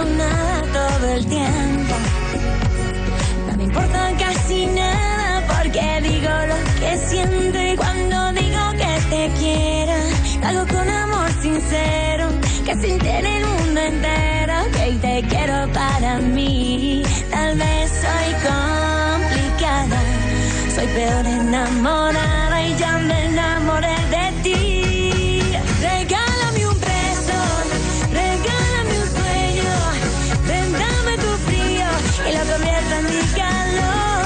ilusiona todo el tiempo. No me importa casi nada porque digo lo que siento y cuando digo que te quiero, lo hago con amor sincero, que sintiera el mundo entero, que te quiero para mí. Tal vez soy complicada, soy peor enamorada y ya me enamoré de ti. Regálame un beso, regálame un sueño, ven, dame tu frío y lo convierto en mi calor.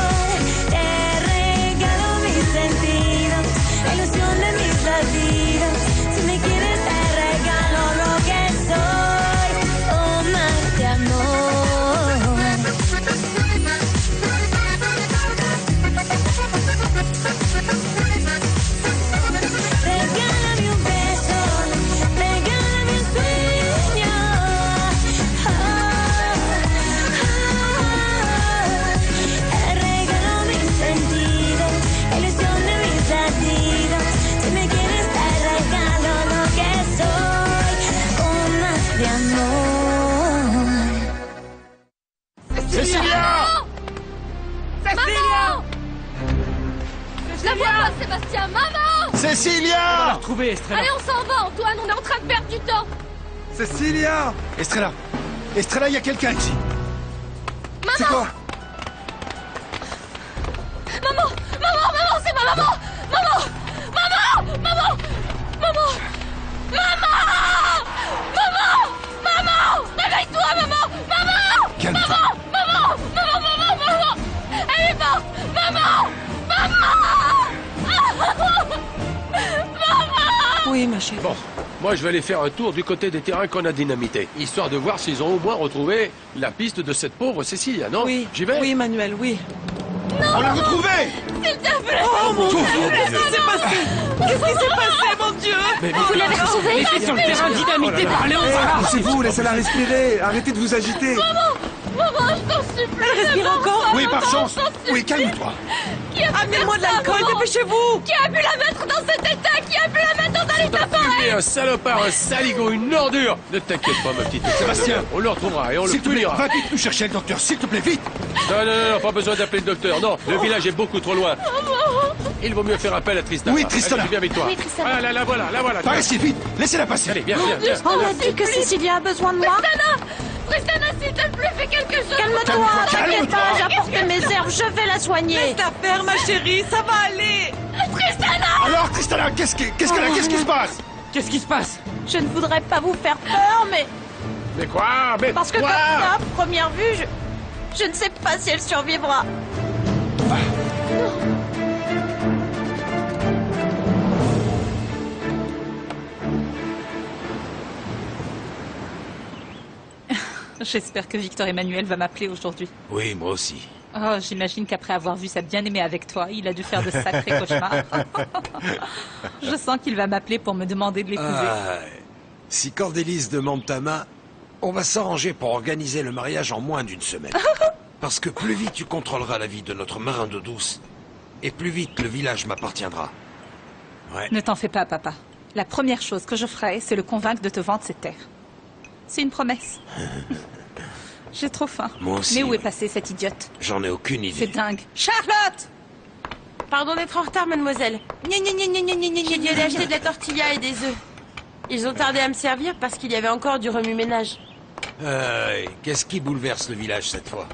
Te regalo mis sentidos, la ilusión de mis latidos. Si me quieres te regalo lo que soy, oh, más de amor. Regálame un beso, regálame un sueño, te regalo mis sentidos, la ilusión de mis latidos. Si me quieres te regalo lo que soy, un más de amor. Cécilia! Maman! La vois pas, Sébastien! Maman! Cécilia! Retrouvez Estrella. Allez, on s'en va, Antoine, on est en train de perdre du temps! Cécilia! Estrella! Estrella, il y a quelqu'un ici! C'est Maman! quoi? Maman! Maman! Maman! C'est ma maman! Maman! Maman! Maman! Maman! Maman! Maman! Maman! Réveille-toi, maman! Maman! Calme-toi. Maman! Maman! Maman! Maman! Maman! Elle est morte! Maman! Maman! Oui, ma chérie. Bon, moi je vais aller faire un tour du côté des terrains qu'on a dynamités, histoire de voir s'ils ont au moins retrouvé la piste de cette pauvre Cécilia, non? Oui, J'y vais? oui, Manuel, oui. On l'a retrouvée! S'il te plaît! Oh mon Dieu, Tout va qu'est-ce bien. qui s'est passé? Qu'est-ce qui s'est passé, mon Dieu? Mais Vous l'avez retrouvée? Laissez sur le terrain dynamité par Léon Sarah. Poussez-vous, laissez-la respirer. Arrêtez de vous agiter. Maman, je t'en supplie! Elle respire encore? Oui, par chance. je t'en supplie. Oui, calme-toi. Qui a pu Amenez-moi de faire ça, l'alcool, maman? dépêchez-vous! Qui a pu la mettre dans cet état? Qui a pu la mettre dans un état T'as fumé pareil? un salopard, un saligo, une ordure! Ne t'inquiète pas, ma petite Sébastien. on le retrouvera et on le S'il te plaît, publiera. va vite nous chercher le docteur, s'il te plaît, vite. Non, pas besoin d'appeler le docteur, non, le village est beaucoup trop loin. Il vaut mieux faire appel à Tristana. Oui, Tristana. Allez, viens avec toi. Oui, Tristana. Ah, la voilà. Par ici, vite. Laissez-la passer. Allez, viens. On a dit que Cécilia a besoin de moi. Tristana, s'il te plaît, fais quelque chose! Calme-toi, t'inquiète calme-toi. pas, j'ai apporté mes herbes, je vais la soigner. Laisse ta faire, ma chérie, ça va aller. Alors, Tristana, qu'est-ce qui se passe? Qu'est-ce qui se passe? Je ne voudrais pas vous faire peur, mais Mais quoi? Mais parce que quoi? comme ça, à première vue, je ne sais pas si elle survivra. J'espère que Victor Emmanuel va m'appeler aujourd'hui. Oui, moi aussi. Oh, j'imagine qu'après avoir vu sa bien-aimée avec toi, il a dû faire de sacrés cauchemars. Je sens qu'il va m'appeler pour me demander de l'épouser. Ah, si Cordélis demande ta main, on va s'arranger pour organiser le mariage en moins d'une semaine. Parce que plus vite tu contrôleras la vie de notre marin d'eau douce, et plus vite le village m'appartiendra. Ouais. Ne t'en fais pas, papa. La première chose que je ferai, c'est le convaincre de te vendre cette terre. C'est une promesse. J'ai trop faim. Moi aussi. Mais où est passée cette idiote? J'en ai aucune C'est idée. dingue. Charlotte! Pardon d'être en retard, mademoiselle. J'ai dû aller acheter de la tortilla et des œufs. Ils ont tardé à me servir parce qu'il y avait encore du remue-ménage. Qu'est-ce qui bouleverse le village cette fois?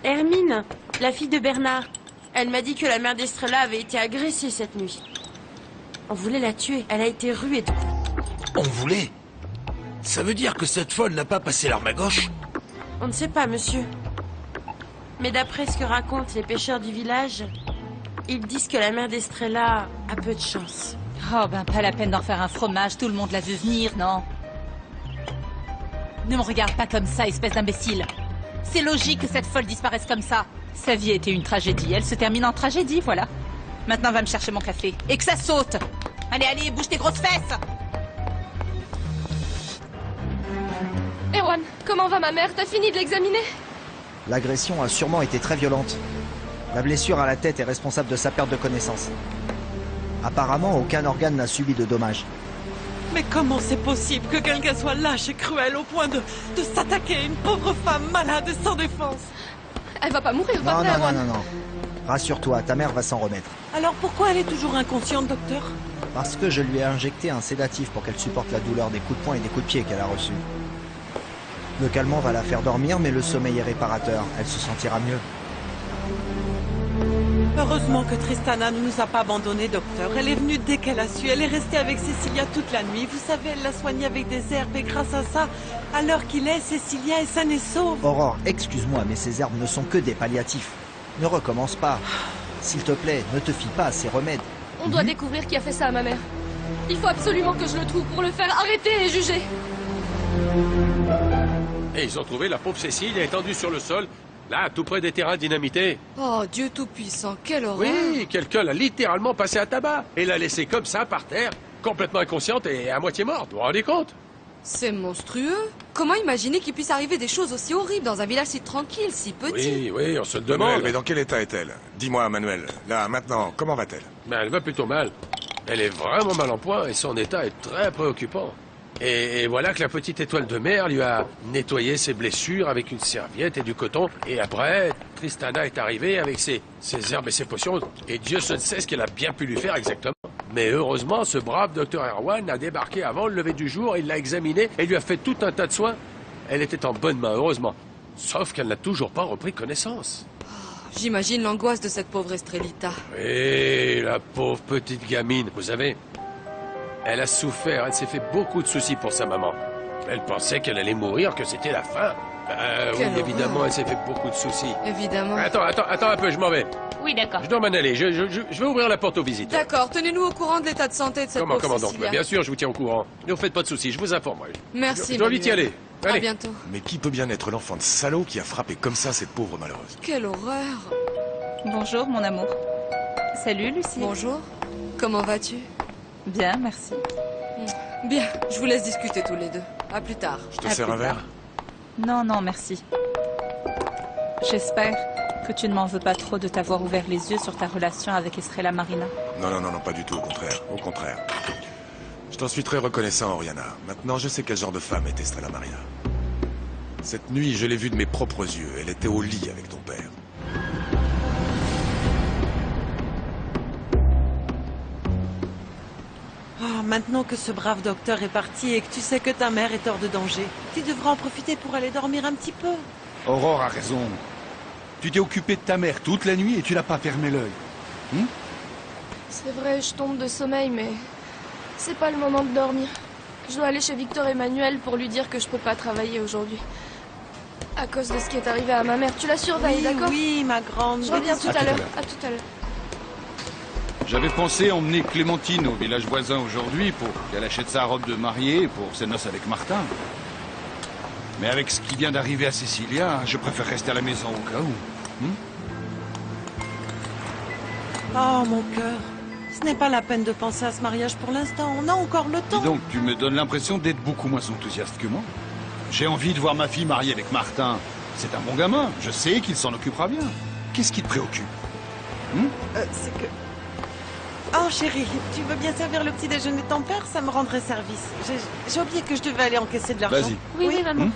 Hermine, la fille de Bernard. Elle m'a dit que la mère d'Estrella avait été agressée cette nuit. On voulait la tuer. Elle a été ruée de coups. On voulait? Ça veut dire que cette folle n'a pas passé l'arme à gauche? On ne sait pas, monsieur. Mais d'après ce que racontent les pêcheurs du village, ils disent que la mère d'Estrella a peu de chance. Oh, ben pas la peine d'en faire un fromage, tout le monde l'a vu venir, non? Ne me regarde pas comme ça, espèce d'imbécile. C'est logique que cette folle disparaisse comme ça. Sa vie a été une tragédie, elle se termine en tragédie, voilà. Maintenant, va me chercher mon café. Et que ça saute! Allez, bouge tes grosses fesses! Erwan, comment va ma mère? T'as fini de l'examiner? L'agression a sûrement été très violente. La blessure à la tête est responsable de sa perte de connaissance. Apparemment, aucun organe n'a subi de dommages. Mais comment c'est possible que quelqu'un soit lâche et cruel au point de s'attaquer à une pauvre femme malade et sans défense? Elle va pas mourir, Non, pas vrai, non, Erwan. non, non, non. Rassure-toi, ta mère va s'en remettre. Alors pourquoi elle est toujours inconsciente, docteur? Parce que je lui ai injecté un sédatif pour qu'elle supporte la douleur des coups de poing et des coups de pied qu'elle a reçus. Le calmant va la faire dormir, mais le sommeil est réparateur. Elle se sentira mieux. Heureusement que Tristana ne nous a pas abandonnés, docteur. Elle est venue dès qu'elle a su. Elle est restée avec Cecilia toute la nuit. Vous savez, elle l'a soignée avec des herbes et grâce à ça, à l'heure qu'il est, Cecilia est saine et sauve. Aurore, excuse-moi, mais ces herbes ne sont que des palliatifs. Ne recommence pas. S'il te plaît, ne te fie pas à ces remèdes. On doit découvrir qui a fait ça à ma mère. Il faut absolument que je le trouve pour le faire arrêter et juger. Et ils ont trouvé la pauvre Cécile étendue sur le sol, là, tout près des terrains dynamités. Oh, Dieu tout-puissant, quelle horreur. Oui, quelqu'un l'a littéralement passé à tabac et l'a laissée comme ça, par terre, complètement inconsciente et à moitié morte. Vous vous rendez compte? C'est monstrueux. Comment imaginer qu'il puisse arriver des choses aussi horribles dans un village si tranquille, si petit? Oui, on se le demande. Mais dans quel état est-elle? Dis-moi, Manuel. Là, maintenant, comment va-t-elle? Ben, elle va plutôt mal. Elle est vraiment mal en point et son état est très préoccupant. Et voilà que la petite étoile de mer lui a nettoyé ses blessures avec une serviette et du coton. Et après, Tristana est arrivée avec ses herbes et ses potions. Et Dieu seul sait ce qu'elle a bien pu lui faire exactement. Mais heureusement, ce brave docteur Erwan a débarqué avant le lever du jour, il l'a examinée et lui a fait tout un tas de soins. Elle était en bonne main, heureusement. Sauf qu'elle n'a toujours pas repris connaissance. J'imagine l'angoisse de cette pauvre Estrelita. Et la pauvre petite gamine, vous savez, elle a souffert, elle s'est fait beaucoup de soucis pour sa maman. Elle pensait qu'elle allait mourir, que c'était la fin. Oui, Quelle évidemment, horreur. elle s'est fait beaucoup de soucis. Évidemment. Attends un peu, je m'en vais. Oui, d'accord. Je dois m'en aller, je vais ouvrir la porte aux visiteurs. D'accord, tenez-nous au courant de l'état de santé de cette Comment pauvre donc? Cecilia. Bien sûr, je vous tiens au courant. Ne vous faites pas de soucis, je vous informe. Merci, Je dois vite y Manuel. aller. À Allez. bientôt. Mais qui peut bien être l'enfant de salaud qui a frappé comme ça cette pauvre malheureuse? Quelle horreur. Bonjour, mon amour. Salut, Lucie. Bonjour. Comment vas-tu? Bien, merci. Bien, je vous laisse discuter tous les deux. À plus tard. Je te À sers plus un verre? tard. Non, merci. J'espère que tu ne m'en veux pas trop de t'avoir ouvert les yeux sur ta relation avec Estrella Marina. Non, pas du tout, au contraire. Au contraire. Je t'en suis très reconnaissant, Oriana. Maintenant, je sais quel genre de femme est Estrella Marina. Cette nuit, je l'ai vue de mes propres yeux. Elle était au lit avec ton père. Ah, maintenant que ce brave docteur est parti et que tu sais que ta mère est hors de danger, tu devras en profiter pour aller dormir un petit peu. Aurore a raison. Tu t'es occupé de ta mère toute la nuit et tu n'as pas fermé l'œil. C'est vrai, je tombe de sommeil, mais c'est pas le moment de dormir. Je dois aller chez Victor Emmanuel pour lui dire que je peux pas travailler aujourd'hui. À cause de ce qui est arrivé à ma mère. Tu la surveilles, d'accord? Oui, ma grande. Je reviens tout à l'heure. l'heure. À tout à l'heure. J'avais pensé emmener Clémentine au village voisin aujourd'hui pour qu'elle achète sa robe de mariée pour ses noces avec Martin. Mais avec ce qui vient d'arriver à Cecilia, je préfère rester à la maison au cas où. Oh, mon cœur. Ce n'est pas la peine de penser à ce mariage pour l'instant. On a encore le temps. Dis donc, tu me donnes l'impression d'être beaucoup moins enthousiaste que moi. J'ai envie de voir ma fille mariée avec Martin. C'est un bon gamin. Je sais qu'il s'en occupera bien. Qu'est-ce qui te préoccupe? C'est que... Oh, chérie, tu veux bien servir le petit déjeuner de ton père? Ça me rendrait service. J'ai oublié que je devais aller encaisser de l'argent. Vas-y. Oui, maman.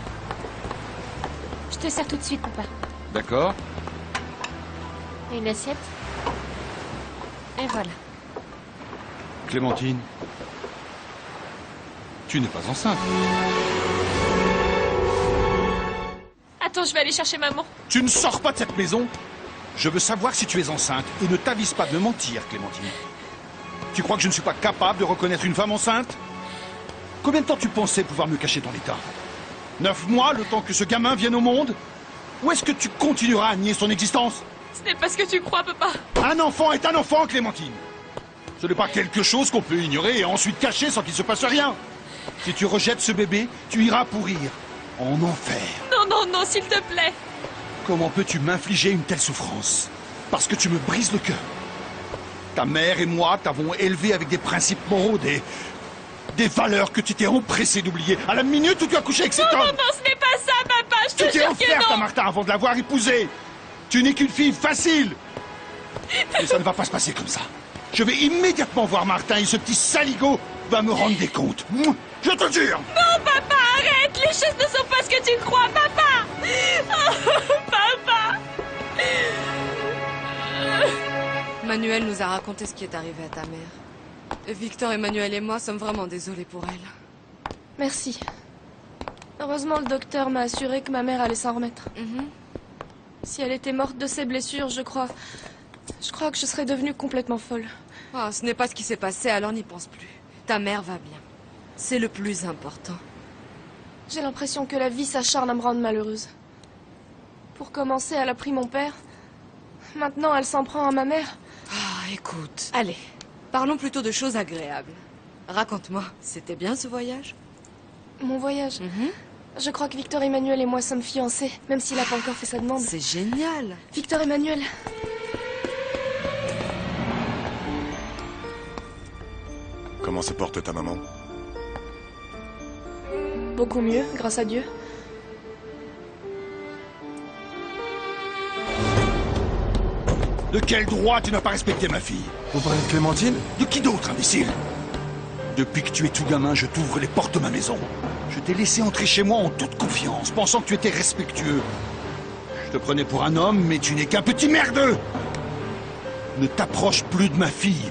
Je te sers tout de suite, papa. D'accord. Et une assiette. Et voilà. Clémentine, tu n'es pas enceinte. Attends, je vais aller chercher maman. Tu ne sors pas de cette maison. Je veux savoir si tu es enceinte et ne t'avise pas de me mentir, Clémentine. Tu crois que je ne suis pas capable de reconnaître une femme enceinte? Combien de temps tu pensais pouvoir me cacher ton état? 9 mois, le temps que ce gamin vienne au monde? Ou est-ce que tu continueras à nier son existence? Ce n'est pas ce que tu crois, papa. Un enfant est un enfant, Clémentine. Ce n'est pas quelque chose qu'on peut ignorer et ensuite cacher sans qu'il se passe rien. Si tu rejettes ce bébé, tu iras pourrir en enfer. Non, s'il te plaît. Comment peux-tu m'infliger une telle souffrance? Parce que tu me brises le cœur. Ta mère et moi t'avons élevé avec des principes moraux, des valeurs que tu t'es empressé d'oublier à la minute où tu as couché avec cet homme. Non, ce n'est pas ça, papa. Je te Tu t'es jure offerte que à non. Martin avant de l'avoir épousée. Tu n'es qu'une fille facile. Mais ça ne va pas se passer comme ça. Je vais immédiatement voir Martin et ce petit saligo vas me rendre des comptes. Je te jure. Non, papa, arrête. Les choses ne sont pas ce que tu crois, papa. Oh, papa. Manuel nous a raconté ce qui est arrivé à ta mère. Et Victor, Emmanuel et moi sommes vraiment désolés pour elle. Merci. Heureusement, le docteur m'a assuré que ma mère allait s'en remettre. Si elle était morte de ses blessures, je crois que je serais devenue complètement folle. Ah, ce n'est pas ce qui s'est passé, alors n'y pense plus. Ta mère va bien. C'est le plus important. J'ai l'impression que la vie s'acharne à me rendre malheureuse. Pour commencer, elle a pris mon père. Maintenant, elle s'en prend à ma mère. Ah, écoute. Allez, parlons plutôt de choses agréables. Raconte-moi, c'était bien ce voyage? Mon voyage? Je crois que Victor Emmanuel et moi sommes fiancés, même s'il n'a pas encore fait sa demande. C'est génial. Victor Emmanuel. Comment se porte ta maman? Beaucoup mieux, grâce à Dieu. De quel droit tu n'as pas respecté ma fille? Vous parlez de Clémentine? De qui d'autre, imbécile? Depuis que tu es tout gamin, je t'ouvre les portes de ma maison. Je t'ai laissé entrer chez moi en toute confiance, pensant que tu étais respectueux. Je te prenais pour un homme, mais tu n'es qu'un petit merdeux! Ne t'approche plus de ma fille.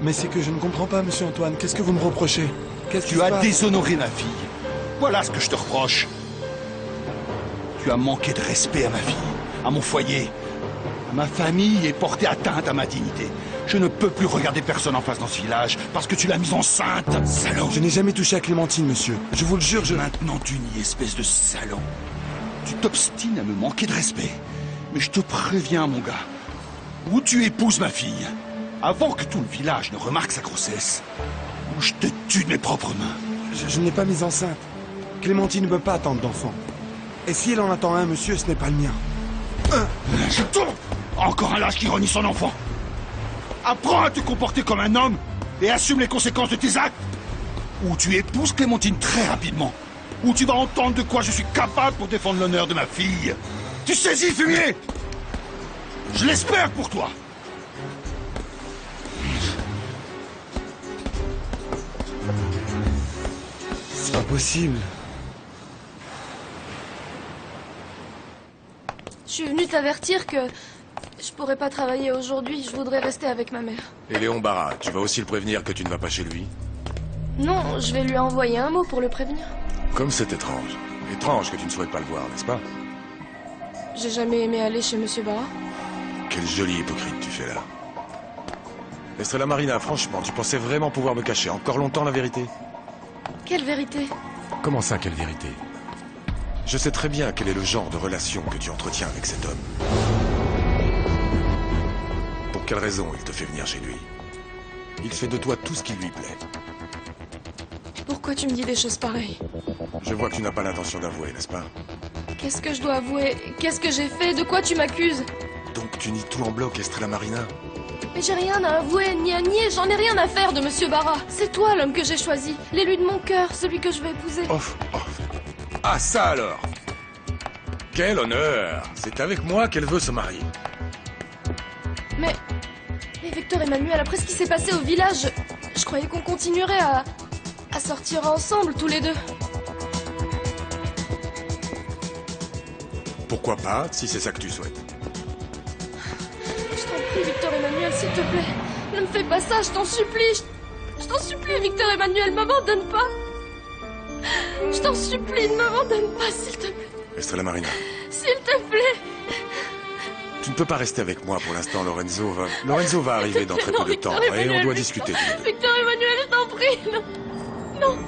Mais c'est que je ne comprends pas, monsieur Antoine. Qu'est-ce que vous me reprochez? Qu'est-ce Tu as déshonoré ma fille. Voilà ce que je te reproche. Tu as manqué de respect à ma fille, à mon foyer, à ma famille et porté atteinte à ma dignité. Je ne peux plus regarder personne en face dans ce village parce que tu l'as mise enceinte, salaud. Je n'ai jamais touché à Clémentine, monsieur. Je vous le jure, Maintenant tu nies, espèce de salaud. Tu t'obstines à me manquer de respect. Mais je te préviens, mon gars. Ou tu épouses ma fille, avant que tout le village ne remarque sa grossesse, ou je te tue de mes propres mains. Je ne l'ai pas mise enceinte. Clémentine ne peut pas attendre d'enfant. Et si elle en attend un, monsieur, ce n'est pas le mien. Je tombe. Encore un lâche qui renie son enfant. Apprends à te comporter comme un homme et assume les conséquences de tes actes. Ou tu épouses Clémentine très rapidement, ou tu vas entendre de quoi je suis capable pour défendre l'honneur de ma fille. Tu saisis, fumier? Je l'espère pour toi. C'est pas possible. Je suis venue t'avertir que je pourrais pas travailler aujourd'hui. Je voudrais rester avec ma mère. Et Léon Barra, tu vas aussi le prévenir que tu ne vas pas chez lui? Non, je vais lui envoyer un mot pour le prévenir. Comme c'est étrange. Étrange que tu ne souhaites pas le voir, n'est-ce pas? J'ai jamais aimé aller chez Monsieur Barra. Quelle jolie hypocrite tu fais là. Estrella Marina, franchement, tu pensais vraiment pouvoir me cacher encore longtemps la vérité? Quelle vérité? Comment ça, quelle vérité? Je sais très bien quel est le genre de relation que tu entretiens avec cet homme. Pour quelle raison il te fait venir chez lui? Il fait de toi tout ce qui lui plaît. Pourquoi tu me dis des choses pareilles? Je vois que tu n'as pas l'intention d'avouer, n'est-ce pas? Qu'est-ce que je dois avouer? Qu'est-ce que j'ai fait? De quoi tu m'accuses? Donc tu nies tout en bloc, Estrella Marina? Mais j'ai rien à avouer, ni à nier, j'en ai rien à faire de Monsieur Barra. C'est toi l'homme que j'ai choisi, l'élu de mon cœur, celui que je vais épouser. Ah ça alors! Quel honneur! C'est avec moi qu'elle veut se marier. Mais Victor Emmanuel, après ce qui s'est passé au village, je croyais qu'on continuerait à sortir ensemble tous les deux. Pourquoi pas, si c'est ça que tu souhaites? Je t'en prie, Victor Emmanuel, s'il te plaît. Ne me fais pas ça, je t'en supplie. Je t'en supplie, Victor Emmanuel, m'abandonne pas. Je t'en supplie, ne m'abandonne pas, s'il te plaît. Estrella Marina, S'il te plaît. tu ne peux pas rester avec moi pour l'instant, Lorenzo va arriver dans très peu de temps Victor et on Emmanuel, doit Victor- discuter tous les deux. Victor Emmanuel, je t'en prie, non. Non.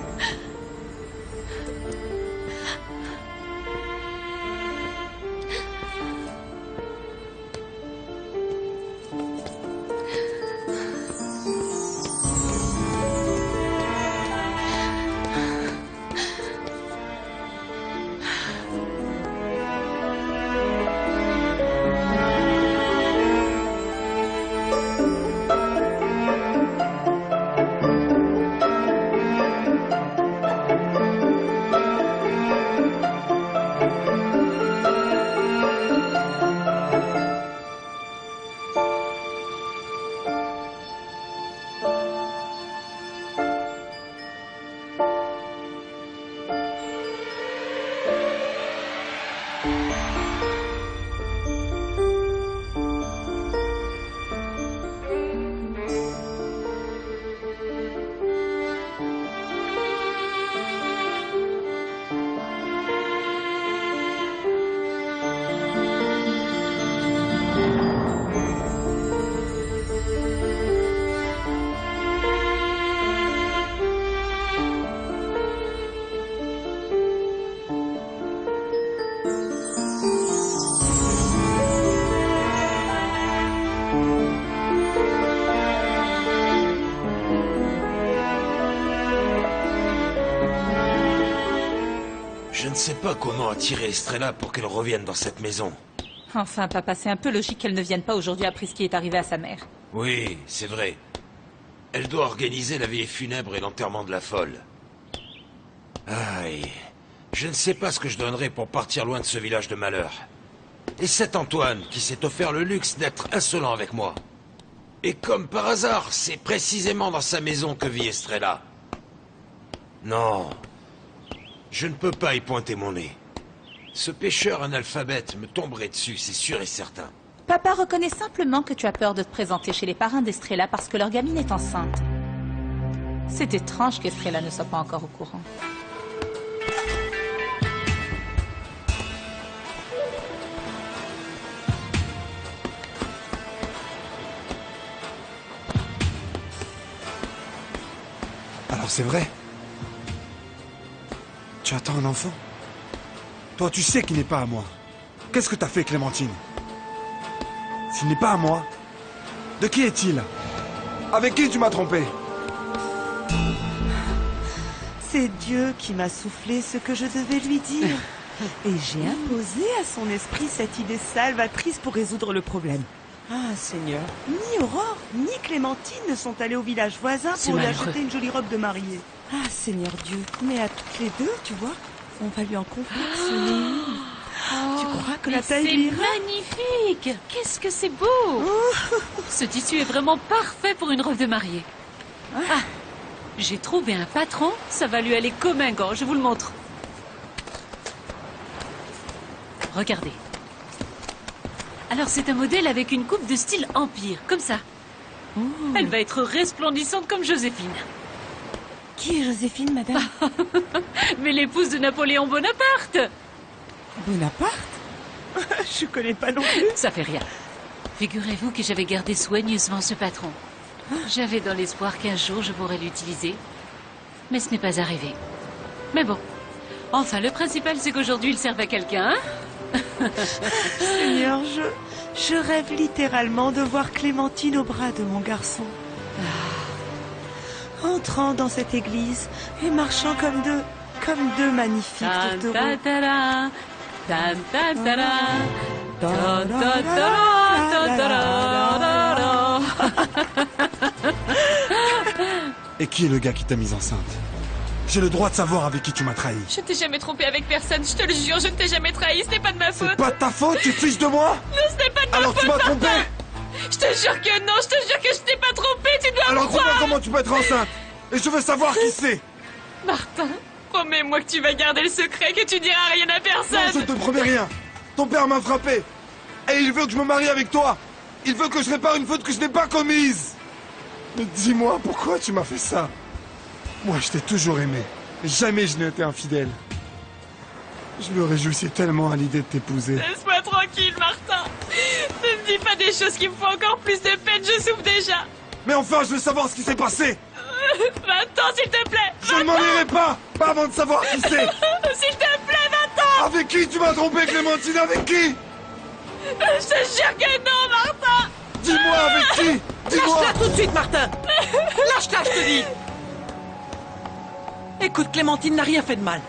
sais pas comment attirer Estrella pour qu'elle revienne dans cette maison. Enfin, papa, c'est un peu logique qu'elle ne vienne pas aujourd'hui après ce qui est arrivé à sa mère. Oui, c'est vrai. Elle doit organiser la veillée funèbre et l'enterrement de la folle. Aïe. Je ne sais pas ce que je donnerais pour partir loin de ce village de malheur. Et cet Antoine qui s'est offert le luxe d'être insolent avec moi. Et comme par hasard, c'est précisément dans sa maison que vit Estrella. Non. Je ne peux pas y pointer mon nez. Ce pêcheur analphabète me tomberait dessus, c'est sûr et certain. Papa reconnaît simplement que tu as peur de te présenter chez les parrains d'Estrella parce que leur gamine est enceinte. C'est étrange qu'Estrella ne soit pas encore au courant. Alors c'est vrai. Tu attends un enfant? Toi, tu sais qu'il n'est pas à moi. Qu'est-ce que t'as fait, Clémentine? S'il n'est pas à moi, de qui est-il? Avec qui tu m'as trompé? C'est Dieu qui m'a soufflé ce que je devais lui dire. Et j'ai imposé à son esprit cette idée salvatrice pour résoudre le problème. Ah, Seigneur, ni Aurore, ni Clémentine ne sont allés au village voisin pour lui acheter une jolie robe de mariée. Ah, Seigneur Dieu, mais à toutes les deux, tu vois, on va lui en confectionner une. Tu crois que la taille lui ira? C'est magnifique! Qu'est-ce que c'est beau! Ce tissu est vraiment parfait pour une robe de mariée. Ah, j'ai trouvé un patron, ça va lui aller comme un gant, je vous le montre. Regardez. Alors c'est un modèle avec une coupe de style empire, comme ça. Elle va être resplendissante comme Joséphine. Qui est Joséphine, madame? Mais l'épouse de Napoléon Bonaparte. Bonaparte? Je connais pas non plus. Ça fait rien. Figurez-vous que j'avais gardé soigneusement ce patron. J'avais dans l'espoir qu'un jour je pourrais l'utiliser. Mais ce n'est pas arrivé. Mais bon. Enfin, le principal, c'est qu'aujourd'hui, il serve à quelqu'un, hein? Seigneur, je rêve littéralement de voir Clémentine au bras de mon garçon. Entrant dans cette église et marchant comme deux magnifiques tourtereaux. Et qui est le gars qui t'a mise enceinte? J'ai le droit de savoir avec qui tu m'as trahi. Je t'ai jamais trompé avec personne, je te le jure, je ne t'ai jamais trahi, ce n'est pas de ma faute. C'est pas de ta faute, tu te fiches de moi? Non, ce n'est pas de ma Alors faute, tu m'as trompé? Je te jure que non, je te jure que je t'ai pas trompé, tu dois Alors me croire. dis-moi comment tu peux être enceinte? Et je veux savoir qui c'est. Martin, promets-moi que tu vas garder le secret, que tu diras rien à personne. Non, je ne te promets rien. Ton père m'a frappé. Et il veut que je me marie avec toi. Il veut que je répare une faute que je n'ai pas commise. Mais dis-moi, pourquoi tu m'as fait ça? Moi, je t'ai toujours aimé. Jamais je n'ai été infidèle. Je me réjouissais tellement à l'idée de t'épouser. Laisse-moi tranquille, Martin. Ne me dis pas des choses qui me font encore plus de peine, je souffre déjà. Mais enfin, je veux savoir ce qui s'est passé. Va-t'en, s'il te plaît. Je ne m'en irai pas avant de savoir qui c'est. S'il te plaît, va-t'en. Avec qui tu m'as trompé, Clémentine? Avec qui? Je te jure que non, Martin. Dis-moi avec qui? Dis-moi. Lâche-la tout de suite, Martin. Lâche-la, je te dis. Écoute, Clémentine n'a rien fait de mal.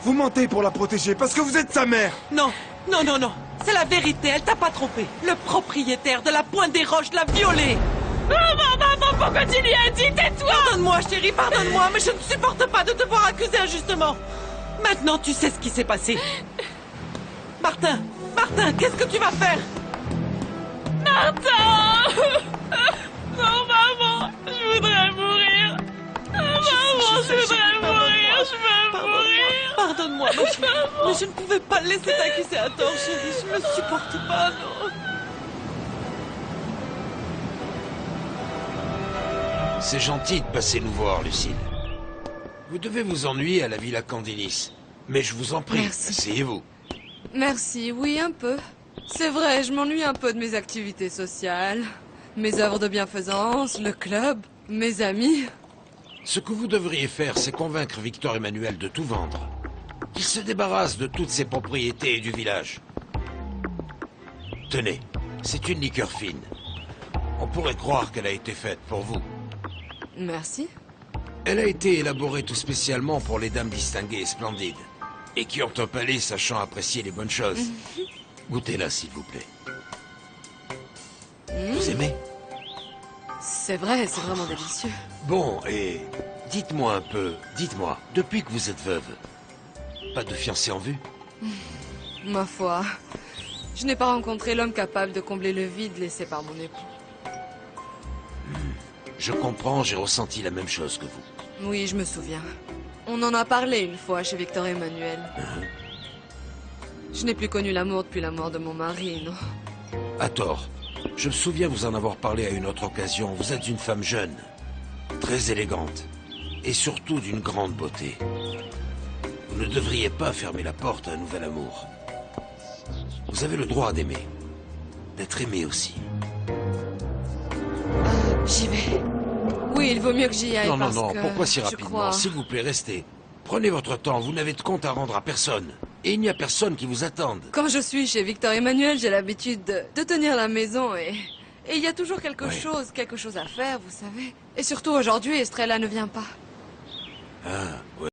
Vous mentez pour la protéger parce que vous êtes sa mère. Non, non, non, non. C'est la vérité, elle t'a pas trompé. Le propriétaire de la Pointe des Roches l'a violée. Maman, pourquoi tu lui as dit? Tais-toi. Pardonne-moi, chérie, pardonne-moi, mais je ne supporte pas de te voir accuser injustement. Maintenant, tu sais ce qui s'est passé. Martin, qu'est-ce que tu vas faire? Martin. Non, maman, je voudrais mourir. Maman, je voudrais mourir, je veux mourir. Pardonne-moi, mais je ne pouvais pas le laisser t'accuser à tort, chérie. Je ne supporte pas, non. C'est gentil de passer nous voir, Lucille. Vous devez vous ennuyer à la Villa Candinis. Mais je vous en prie, Merci. asseyez-vous. Merci, oui, un peu. C'est vrai, je m'ennuie un peu de mes activités sociales, mes œuvres de bienfaisance, le club, mes amis. Ce que vous devriez faire, c'est convaincre Victor Emmanuel de tout vendre. Qu'il se débarrasse de toutes ses propriétés et du village. Tenez, c'est une liqueur fine. On pourrait croire qu'elle a été faite pour vous. Merci. Elle a été élaborée tout spécialement pour les dames distinguées et splendides. Et qui ont un palais sachant apprécier les bonnes choses. Goûtez-la, s'il vous plaît. Vous aimez? C'est vrai, c'est vraiment délicieux. Bon, et dites-moi un peu, dites-moi, depuis que vous êtes veuve, pas de fiancé en vue? Ma foi, je n'ai pas rencontré l'homme capable de combler le vide laissé par mon époux. Je comprends, j'ai ressenti la même chose que vous. Oui, je me souviens. On en a parlé une fois chez Victor Emmanuel. Je n'ai plus connu l'amour depuis la mort de mon mari, non? À tort. Je me souviens vous en avoir parlé à une autre occasion. Vous êtes une femme jeune, très élégante, et surtout d'une grande beauté. Vous ne devriez pas fermer la porte à un nouvel amour. Vous avez le droit d'aimer, d'être aimé aussi. J'y vais. Oui, il vaut mieux que j'y aille. Non, parce non, que pourquoi si je rapidement? crois- S'il vous plaît, restez. Prenez votre temps, vous n'avez de compte à rendre à personne. Et il n'y a personne qui vous attende. Quand je suis chez Victor Emmanuel, j'ai l'habitude de tenir la maison et il y a toujours quelque chose à faire, vous savez. Et surtout aujourd'hui, Estrella ne vient pas. Ah, ouais.